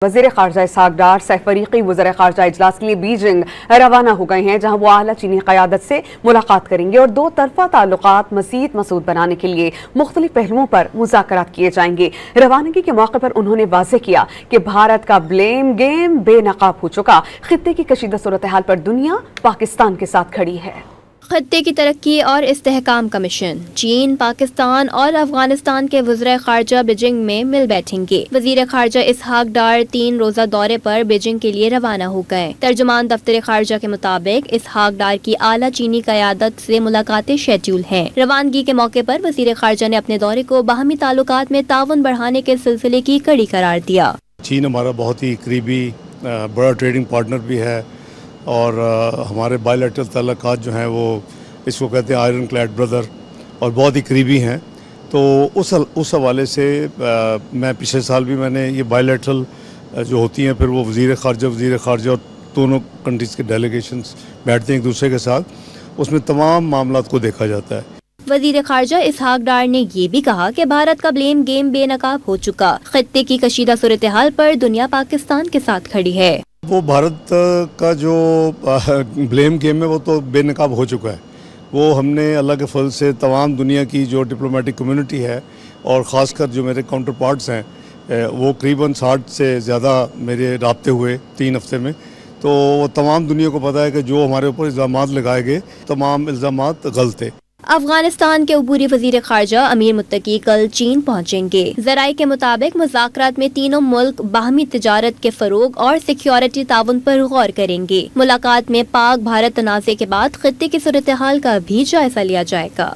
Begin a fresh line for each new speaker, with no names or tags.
वज़ीर ख़ारजा इसहाक़ डार सहफ़रीक़ी वज़ीर ख़ारजा इजलास के लिए बीजिंग रवाना हो गए हैं, जहां वो आला चीनी क़यादत से मुलाकात करेंगे और दो तरफ़ा ताल्लुक़ात मज़ीद मज़बूत बनाने के लिए मुख्तलिफ पहलुओं पर मुज़ाकरात किए जाएंगे। रवानगी के मौके पर उन्होंने वाज़ेह किया कि भारत का ब्लेम गेम बेनकाब हो चुका। खित्ते की कशीदा सूरत हाल पर दुनिया पाकिस्तान के साथ खड़ी है।
खत्ते की तरक्की और इस्तेहकाम कमीशन चीन, पाकिस्तान और अफगानिस्तान के वज़ीर ख़ारजा बीजिंग में मिल बैठेंगे। वज़ीर ख़ारजा इसहाक़ डार 3 रोज़ा दौरे पर बीजिंग के लिए रवाना हो गए। तर्जुमान दफ्तर ख़ारजा के मुताबिक इसहाक़ डार की आला चीनी क़यादत से मुलाकातें शेड्यूल हैं। रवानगी के मौके पर वज़ीर ख़ारजा ने अपने दौरे को बाहमी ताल्लुकात में ताउन बढ़ाने के सिलसिले की कड़ी करार दिया।
चीन हमारा बहुत ही करीबी बड़ा ट्रेडिंग पार्टनर भी है और हमारे बायलैटरल ताल्लुकात जो हैं वो इसको कहते हैं आयरन क्लैड ब्रदर और बहुत ही करीबी हैं। तो उस हवाले से मैं पिछले साल भी मैंने ये बायलैटरल जो होती हैं फिर वो वज़ीर ख़ारजा और दोनों कंट्रीज़ के डेलीगेशंस बैठते हैं एक दूसरे के साथ, उसमें तमाम मामलात को देखा जाता है।
वज़ीर ख़ारजा इसहाक़ डार ने ये भी कहा कि भारत का ब्लेम गेम बेनकाब हो चुका। खत्ते की कशीदा सूरत हाल पर दुनिया पाकिस्तान के साथ खड़ी है।
वो भारत का जो ब्लेम गेम है वो तो बेनकाब हो चुका है। वो हमने अल्लाह के फजल से तमाम दुनिया की जो डिप्लोमेटिक कम्युनिटी है और ख़ासकर जो मेरे काउंटर पार्ट्स हैं वो करीबन 60 से ज़्यादा मेरे राब्ते हुए 3 हफ्ते में, तो तमाम दुनिया को पता है कि जो हमारे ऊपर इल्ज़ामात लगाए गए तमाम इल्ज़ामात गलत थे।
अफगानिस्तान के अबूरी वज़ीर ख़ारजा अमीर मुत्तकी कल चीन पहुंचेंगे। ज़राए के मुताबिक मुज़ाकरात में तीनों मुल्क बाहमी तिजारत के फ़रोग और सिक्योरिटी ताउन पर गौर करेंगे। मुलाकात में पाक भारत तनाज़े के बाद खित्ते की सूरत हाल का भी जायजा लिया जाएगा।